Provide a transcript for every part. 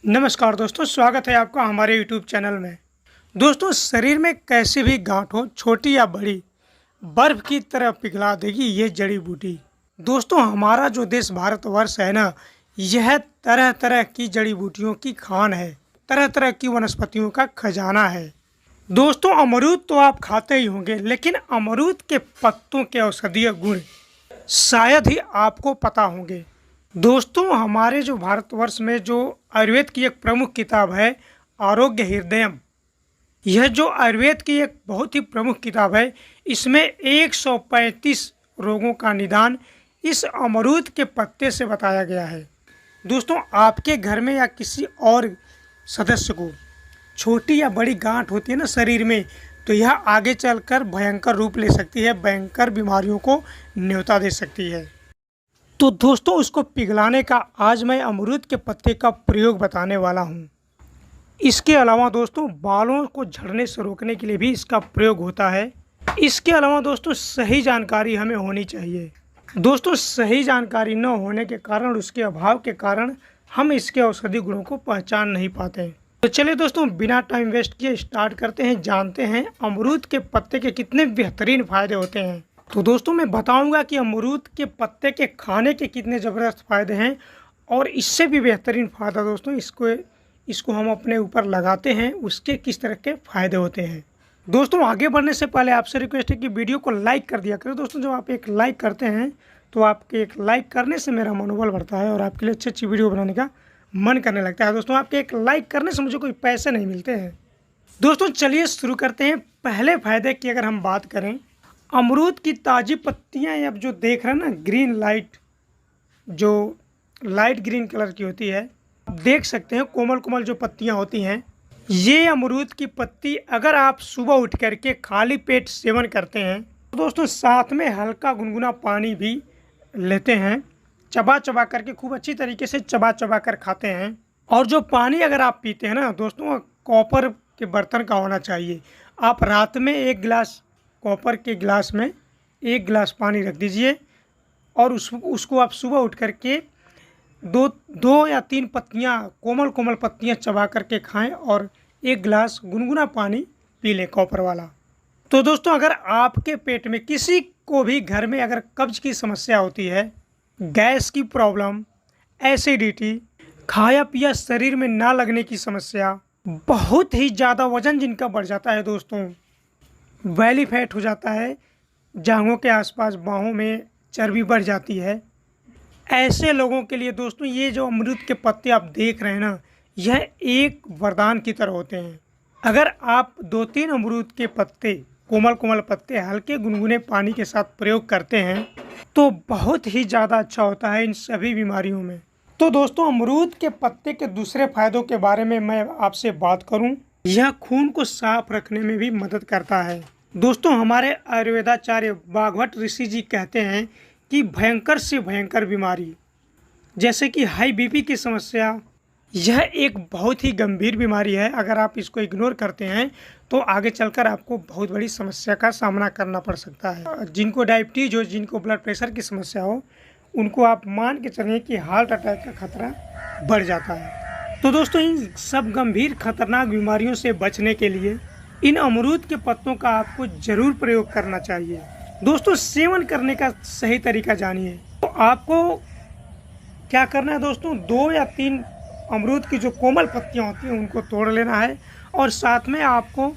नमस्कार दोस्तों, स्वागत है आपका हमारे यूट्यूब चैनल में। दोस्तों, शरीर में कैसी भी गांठ हो, छोटी या बड़ी, बर्फ की तरह पिघला देगी ये जड़ी बूटी। दोस्तों, हमारा जो देश भारतवर्ष है ना, यह तरह तरह की जड़ी बूटियों की खान है, तरह तरह की वनस्पतियों का खजाना है। दोस्तों, अमरूद तो आप खाते ही होंगे, लेकिन अमरूद के पत्तों के औषधीय गुण शायद ही आपको पता होंगे। दोस्तों, हमारे जो भारतवर्ष में जो आयुर्वेद की एक प्रमुख किताब है आरोग्य हृदयम, यह जो आयुर्वेद की एक बहुत ही प्रमुख किताब है, इसमें 135 रोगों का निदान इस अमरूद के पत्ते से बताया गया है। दोस्तों, आपके घर में या किसी और सदस्य को छोटी या बड़ी गांठ होती है ना शरीर में, तो यह आगे चलकर भयंकर रूप ले सकती है, भयंकर बीमारियों को न्योता दे सकती है। तो दोस्तों, उसको पिघलाने का आज मैं अमरूद के पत्ते का प्रयोग बताने वाला हूँ। इसके अलावा दोस्तों, बालों को झड़ने से रोकने के लिए भी इसका प्रयोग होता है। इसके अलावा दोस्तों, सही जानकारी हमें होनी चाहिए। दोस्तों, सही जानकारी न होने के कारण, उसके अभाव के कारण हम इसके औषधि गुणों को पहचान नहीं पाते। तो चलिए दोस्तों, बिना टाइम वेस्ट किए स्टार्ट करते हैं, जानते हैं अमरूद के पत्ते के कितने बेहतरीन फायदे होते हैं। तो दोस्तों, मैं बताऊंगा कि अमरूद के पत्ते के खाने के कितने ज़बरदस्त फ़ायदे हैं, और इससे भी बेहतरीन फ़ायदा दोस्तों, इसको हम अपने ऊपर लगाते हैं, उसके किस तरह के फ़ायदे होते हैं। दोस्तों, आगे बढ़ने से पहले आपसे रिक्वेस्ट है कि वीडियो को लाइक कर दिया करें। दोस्तों, जब आप एक लाइक करते हैं तो आपके एक लाइक करने से मेरा मनोबल बढ़ता है और आपके लिए अच्छी अच्छी वीडियो बनाने का मन करने लगता है। दोस्तों, आपके एक लाइक करने से मुझे कोई पैसे नहीं मिलते हैं। दोस्तों, चलिए शुरू करते हैं। पहले फ़ायदे की अगर हम बात करें, अमरूद की ताज़ी पत्तियां अब जो देख रहे हैं ना, ग्रीन लाइट, जो लाइट ग्रीन कलर की होती है, आप देख सकते हैं कोमल कोमल जो पत्तियां होती हैं, ये अमरूद की पत्ती अगर आप सुबह उठ करके खाली पेट सेवन करते हैं तो दोस्तों, साथ में हल्का गुनगुना पानी भी लेते हैं, चबा चबा करके खूब अच्छी तरीके से चबा चबा कर खाते हैं। और जो पानी अगर आप पीते हैं ना दोस्तों, कॉपर के बर्तन का होना चाहिए। आप रात में 1 गिलास कॉपर के गिलास में 1 गिलास पानी रख दीजिए, और उसको आप सुबह उठ करके दो या 3 पत्तियां, कोमल कोमल पत्तियां चबा करके खाएं, और 1 गिलास गुनगुना पानी पी लें कॉपर वाला। तो दोस्तों, अगर आपके पेट में किसी को भी घर में अगर कब्ज की समस्या होती है, गैस की प्रॉब्लम, एसिडिटी, खाया पिया शरीर में ना लगने की समस्या, बहुत ही ज़्यादा वजन जिनका बढ़ जाता है दोस्तों, बैली फैट हो जाता है, जांघों के आसपास बाहों में चर्बी बढ़ जाती है, ऐसे लोगों के लिए दोस्तों ये जो अमरूद के पत्ते आप देख रहे हैं ना, यह एक वरदान की तरह होते हैं। अगर आप 2-3 अमरूद के पत्ते, कोमल कोमल पत्ते, हल्के गुनगुने पानी के साथ प्रयोग करते हैं तो बहुत ही ज़्यादा अच्छा होता है इन सभी बीमारियों में। तो दोस्तों, अमरूद के पत्ते के दूसरे फायदों के बारे में मैं आपसे बात करूं, यह खून को साफ रखने में भी मदद करता है। दोस्तों, हमारे आयुर्वेदाचार्य वाग्भट ऋषि जी कहते हैं कि भयंकर से भयंकर बीमारी जैसे कि हाई बीपी की समस्या, यह एक बहुत ही गंभीर बीमारी है। अगर आप इसको इग्नोर करते हैं तो आगे चलकर आपको बहुत बड़ी समस्या का सामना करना पड़ सकता है। जिनको डायबिटीज़ हो, जिनको ब्लड प्रेशर की समस्या हो, उनको आप मान के चलिए कि हार्ट अटैक का खतरा बढ़ जाता है। तो दोस्तों, इन सब गंभीर खतरनाक बीमारियों से बचने के लिए इन अमरूद के पत्तों का आपको ज़रूर प्रयोग करना चाहिए। दोस्तों, सेवन करने का सही तरीका जानिए। तो आपको क्या करना है दोस्तों, 2 या 3 अमरूद की जो कोमल पत्तियां होती हैं उनको तोड़ लेना है, और साथ में आपको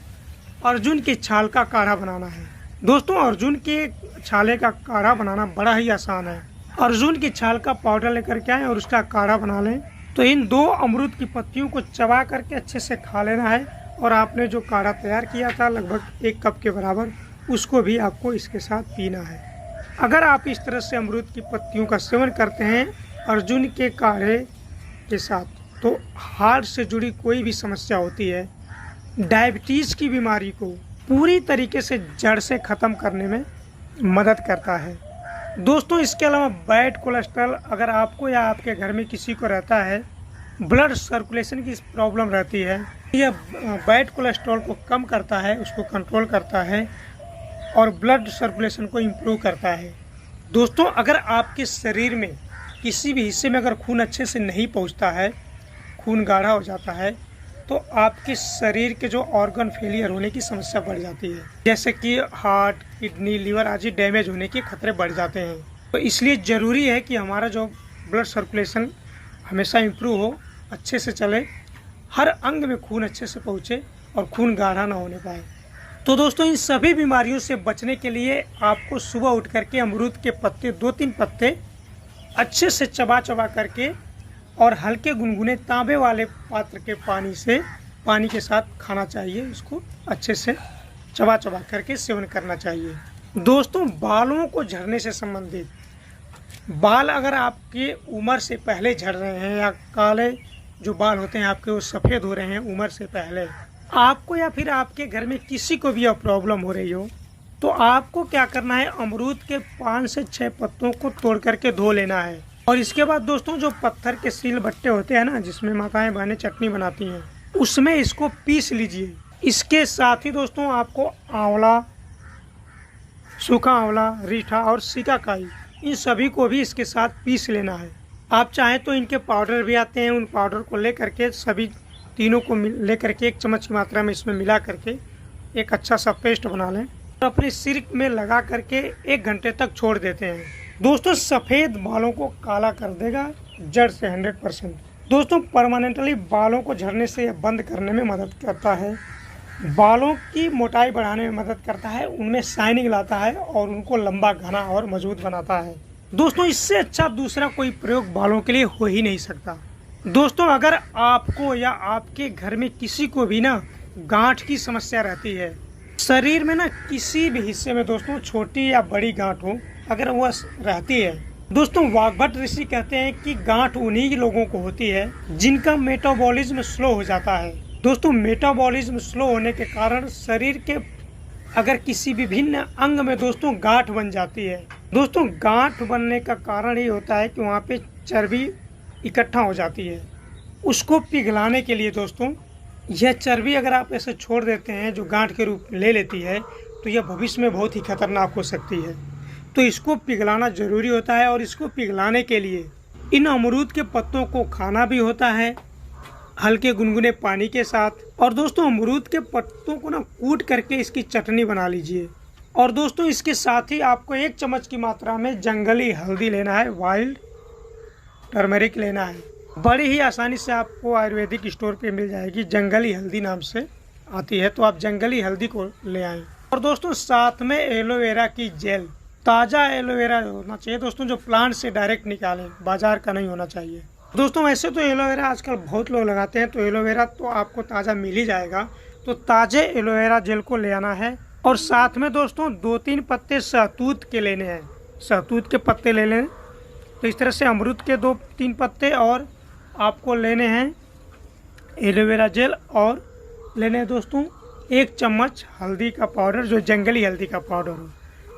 अर्जुन की छाल का काढ़ा बनाना है। दोस्तों, अर्जुन के छाले का काढ़ा बनाना बड़ा ही आसान है। अर्जुन की छाल का पाउडर लेकर के आएँ और उसका काढ़ा बना लें। तो इन 2 अमरूद की पत्तियों को चबा करके अच्छे से खा लेना है, और आपने जो काढ़ा तैयार किया था लगभग 1 कप के बराबर, उसको भी आपको इसके साथ पीना है। अगर आप इस तरह से अमरूद की पत्तियों का सेवन करते हैं अर्जुन के काढ़े के साथ, तो हार्ट से जुड़ी कोई भी समस्या होती है, डायबिटीज़ की बीमारी को पूरी तरीके से जड़ से ख़त्म करने में मदद करता है। दोस्तों, इसके अलावा बैड कोलेस्ट्रॉल अगर आपको या आपके घर में किसी को रहता है, ब्लड सर्कुलेशन की प्रॉब्लम रहती है, यह बैड कोलेस्ट्रॉल को कम करता है, उसको कंट्रोल करता है, और ब्लड सर्कुलेशन को इम्प्रूव करता है। दोस्तों, अगर आपके शरीर में किसी भी हिस्से में अगर खून अच्छे से नहीं पहुंचता है, खून गाढ़ा हो जाता है तो आपके शरीर के जो ऑर्गन फेलियर होने की समस्या बढ़ जाती है, जैसे कि हार्ट, किडनी, लीवर आदि डैमेज होने के खतरे बढ़ जाते हैं। तो इसलिए ज़रूरी है कि हमारा जो ब्लड सर्कुलेशन हमेशा इम्प्रूव हो, अच्छे से चले, हर अंग में खून अच्छे से पहुँचे और खून गाढ़ा ना होने पाए। तो दोस्तों, इन सभी बीमारियों से बचने के लिए आपको सुबह उठ करके अमरूद के पत्ते 2-3 पत्ते अच्छे से चबा चबा करके और हल्के गुनगुने तांबे वाले पात्र के पानी के साथ खाना चाहिए। इसको अच्छे से चबा चबा करके सेवन करना चाहिए। दोस्तों, बालों को झड़ने से संबंधित, बाल अगर आपकी उम्र से पहले झड़ रहे हैं या काले जो बाल होते हैं आपके वो सफ़ेद हो रहे हैं उम्र से पहले, आपको या फिर आपके घर में किसी को भी यह प्रॉब्लम हो रही हो, तो आपको क्या करना है, अमरूद के 5 से 6 पत्तों को तोड़ करके धो लेना है। और इसके बाद दोस्तों, जो पत्थर के सील बट्टे होते हैं ना, जिसमें माताएं बहनें चटनी बनाती हैं, उसमें इसको पीस लीजिए। इसके साथ ही दोस्तों, आपको आंवला, सूखा आंवला, रीठा और सिकाकाई, इन सभी को भी इसके साथ पीस लेना है। आप चाहें तो इनके पाउडर भी आते हैं, उन पाउडर को ले करके सभी तीनों को ले करके 1 चम्मच की मात्रा में इसमें मिला करके एक अच्छा सा पेस्ट बना लें और अपने सिर में लगा करके 1 घंटे तक छोड़ देते हैं। दोस्तों, सफ़ेद बालों को काला कर देगा जड़ से 100%। दोस्तों, परमानेंटली बालों को झड़ने से यह बंद करने में मदद करता है, बालों की मोटाई बढ़ाने में मदद करता है, उनमें शाइनिंग लाता है और उनको लंबा, घना और मजबूत बनाता है। दोस्तों, इससे अच्छा दूसरा कोई प्रयोग बालों के लिए हो ही नहीं सकता। दोस्तों, अगर आपको या आपके घर में किसी को भी ना गांठ की समस्या रहती है, शरीर में ना किसी भी हिस्से में दोस्तों, छोटी या बड़ी गांठ हो, अगर वह रहती है, दोस्तों, वाग्भट ऋषि कहते हैं कि गांठ उन्हीं लोगों को होती है जिनका मेटाबॉलिज्म स्लो हो जाता है। दोस्तों, मेटाबॉलिज्म स्लो होने के कारण शरीर के अगर किसी विभिन्न अंग में दोस्तों गांठ बन जाती है, दोस्तों, गांठ बनने का कारण ये होता है कि वहाँ पे चर्बी इकट्ठा हो जाती है। उसको पिघलाने के लिए दोस्तों, यह चर्बी अगर आप ऐसे छोड़ देते हैं जो गांठ के रूप ले लेती है, तो यह भविष्य में बहुत ही खतरनाक हो सकती है। तो इसको पिघलाना ज़रूरी होता है और इसको पिघलाने के लिए इन अमरूद के पत्तों को खाना भी होता है हल्के गुनगुने पानी के साथ। और दोस्तों, अमरूद के पत्तों को ना कूट करके इसकी चटनी बना लीजिए। और दोस्तों, इसके साथ ही आपको 1 चम्मच की मात्रा में जंगली हल्दी लेना है, वाइल्ड टर्मरिक लेना है। बड़ी ही आसानी से आपको आयुर्वेदिक स्टोर पे मिल जाएगी, जंगली हल्दी नाम से आती है, तो आप जंगली हल्दी को ले आएँ। और दोस्तों, साथ में एलोवेरा की जेल, ताज़ा एलोवेरा होना चाहिए दोस्तों, जो प्लांट से डायरेक्ट निकालें, बाजार का नहीं होना चाहिए। दोस्तों, वैसे तो एलोवेरा आजकल बहुत लोग लगाते हैं, तो एलोवेरा तो आपको ताज़ा मिल ही जाएगा, तो ताज़े एलोवेरा जेल को ले आना है। और साथ में दोस्तों 2-3 पत्ते शहतूत के लेने हैं, शहतूत के पत्ते ले लें। तो इस तरह से अमरूद के 2-3 पत्ते और आपको लेने हैं एलोवेरा जेल, और लेने हैं दोस्तों 1 चम्मच हल्दी का पाउडर, जो जंगली हल्दी का पाउडर हो,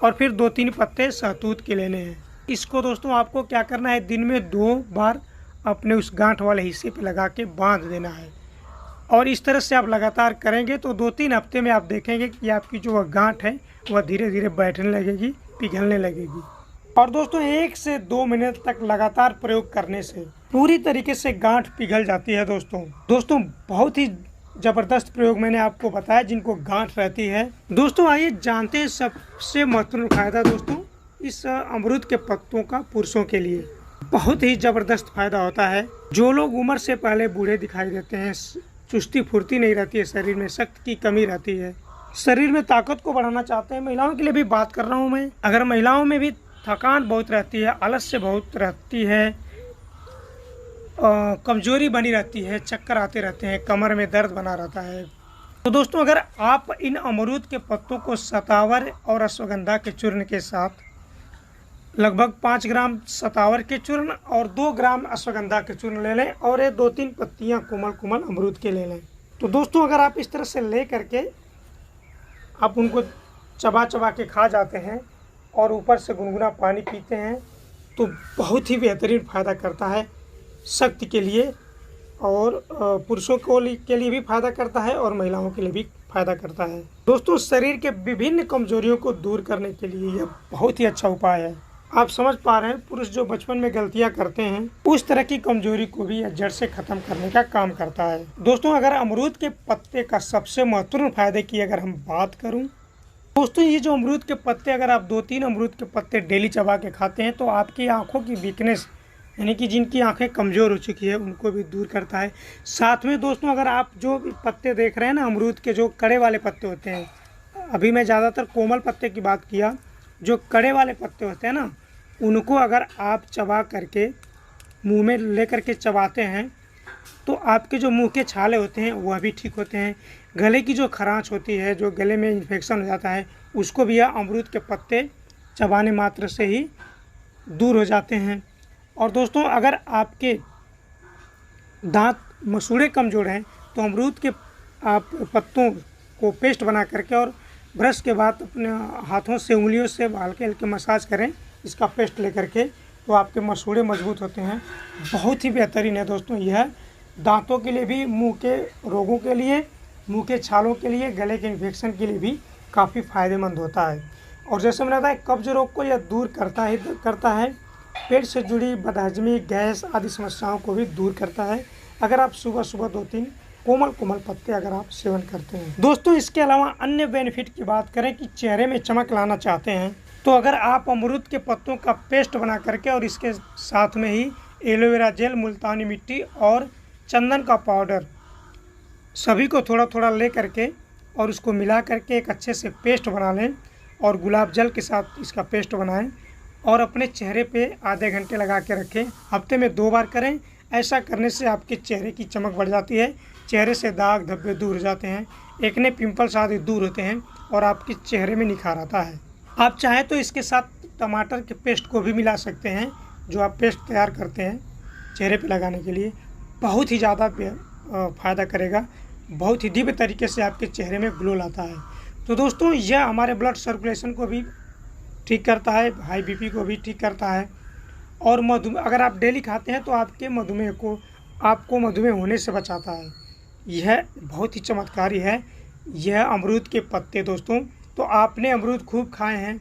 और फिर 2-3 पत्ते शहतूत के लेने हैं। इसको दोस्तों आपको क्या करना है, दिन में 2 बार अपने उस गांठ वाले हिस्से पे लगा के बांध देना है। और इस तरह से आप लगातार करेंगे तो 2-3 हफ्ते में आप देखेंगे कि आपकी जो वह गांठ है वह धीरे धीरे बैठने लगेगी, पिघलने लगेगी। और दोस्तों, 1 से 2 मिनट तक लगातार प्रयोग करने से पूरी तरीके से गांठ पिघल जाती है। दोस्तों बहुत ही ज़बरदस्त प्रयोग मैंने आपको बताया जिनको गांठ रहती है। दोस्तों, आइए जानते हैं सबसे महत्वपूर्ण फायदा दोस्तों इस अमरूद के पत्तों का पुरुषों के लिए। बहुत ही ज़बरदस्त फायदा होता है। जो लोग उम्र से पहले बूढ़े दिखाई देते हैं, चुस्ती फुर्ती नहीं रहती है, शरीर में शक्ति की कमी रहती है, शरीर में ताकत को बढ़ाना चाहते हैं, महिलाओं के लिए भी बात कर रहा हूँ मैं। अगर महिलाओं में भी थकान बहुत रहती है, आलस्य बहुत रहती है, कमजोरी बनी रहती है, चक्कर आते रहते हैं, कमर में दर्द बना रहता है, तो दोस्तों अगर आप इन अमरूद के पत्तों को शतावर और अश्वगंधा के चूर्ण के साथ लगभग 5 ग्राम शतावर के चूर्ण और 2 ग्राम अश्वगंधा के चूर्ण ले लें और ये 2-3 पत्तियां कोमल अमरूद के ले लें। तो दोस्तों अगर आप इस तरह से ले करके आप उनको चबा चबा के खा जाते हैं और ऊपर से गुनगुना पानी पीते हैं तो बहुत ही बेहतरीन फ़ायदा करता है शक्ति के लिए, और पुरुषों के लिए भी फ़ायदा करता है और महिलाओं के लिए भी फ़ायदा करता है। दोस्तों शरीर के विभिन्न कमजोरियों को दूर करने के लिए यह बहुत ही अच्छा उपाय है। आप समझ पा रहे हैं, पुरुष जो बचपन में गलतियां करते हैं उस तरह की कमजोरी को भी जड़ से खत्म करने का काम करता है। दोस्तों, अगर अमरूद के पत्ते का सबसे महत्वपूर्ण फायदे की अगर हम बात करूं, दोस्तों ये जो अमरूद के पत्ते, अगर आप 2-3 अमरूद के पत्ते डेली चबा के खाते हैं तो आपकी आंखों की वीकनेस, यानी कि जिनकी आंखें कमज़ोर हो चुकी है, उनको भी दूर करता है। साथ में दोस्तों, अगर आप जो पत्ते देख रहे हैं ना, अमरूद के जो कड़े वाले पत्ते होते हैं, अभी मैं ज़्यादातर कोमल पत्ते की बात किया, जो कड़े वाले पत्ते होते हैं ना, उनको अगर आप चबा करके मुंह में ले करके चबाते हैं तो आपके जो मुंह के छाले होते हैं वह भी ठीक होते हैं। गले की जो खरांच होती है, जो गले में इन्फेक्शन हो जाता है, उसको भी यह अमरूद के पत्ते चबाने मात्र से ही दूर हो जाते हैं। और दोस्तों, अगर आपके दांत मसूड़े कमज़ोर हैं तो अमरूद के आप पत्तों को पेस्ट बना करके और ब्रश के बाद अपने हाथों से, उंगलियों से हल्के हल्के मसाज करें इसका पेस्ट लेकर के, तो आपके मसूड़े मजबूत होते हैं। बहुत ही बेहतरीन है दोस्तों यह, दांतों के लिए भी, मुंह के रोगों के लिए, मुंह के छालों के लिए, गले के इन्फेक्शन के लिए भी काफ़ी फ़ायदेमंद होता है। और जैसे मैंने बताया, कब्ज रोग को यह दूर करता है। पेट से जुड़ी बदहजमी, गैस आदि समस्याओं को भी दूर करता है अगर आप सुबह सुबह 2-3 कोमल पत्ते अगर आप सेवन करते हैं। दोस्तों, इसके अलावा अन्य बेनिफिट की बात करें कि चेहरे में चमक लाना चाहते हैं तो अगर आप अमरूद के पत्तों का पेस्ट बना करके और इसके साथ में ही एलोवेरा जेल, मुल्तानी मिट्टी और चंदन का पाउडर सभी को थोड़ा थोड़ा ले करके और उसको मिला करके एक अच्छे से पेस्ट बना लें और गुलाब जल के साथ इसका पेस्ट बनाएं और अपने चेहरे पे आधे घंटे लगा के रखें। हफ्ते में 2 बार करें। ऐसा करने से आपके चेहरे की चमक बढ़ जाती है, चेहरे से दाग धब्बे दूर हो जाते हैं, एक्ने, पिंपल्स आदि दूर होते हैं और आपके चेहरे में निखार आता है। आप चाहें तो इसके साथ टमाटर के पेस्ट को भी मिला सकते हैं, जो आप पेस्ट तैयार करते हैं चेहरे पे लगाने के लिए, बहुत ही ज़्यादा फ़ायदा करेगा, बहुत ही दिव्य तरीके से आपके चेहरे में ग्लो लाता है। तो दोस्तों, यह हमारे ब्लड सर्कुलेशन को भी ठीक करता है, हाई बीपी को भी ठीक करता है और मधुमेह, अगर आप डेली खाते हैं तो आपको मधुमेह होने से बचाता है। यह बहुत ही चमत्कारी है यह अमरूद के पत्ते। दोस्तों, तो आपने अमरूद खूब खाए हैं,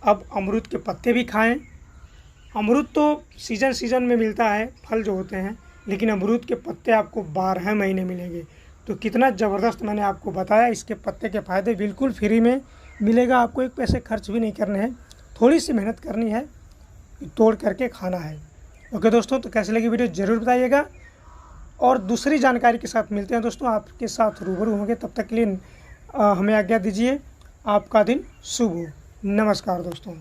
अब अमरूद के पत्ते भी खाएं। अमरूद तो सीज़न में मिलता है, फल जो होते हैं, लेकिन अमरूद के पत्ते आपको 12 महीने मिलेंगे। तो कितना ज़बरदस्त मैंने आपको बताया। इसके पत्ते के फ़ायदे बिल्कुल फ्री में मिलेगा, आपको 1 पैसे खर्च भी नहीं करने हैं, थोड़ी सी मेहनत करनी है, तोड़ करके खाना है। ओके दोस्तों, तो कैसे लगी वीडियो ज़रूर बताइएगा और दूसरी जानकारी के साथ मिलते हैं दोस्तों, आपके साथ रूबरू होंगे। तब तक के लिए हमें आज्ञा दीजिए। आपका दिन शुभ हो। नमस्कार दोस्तों।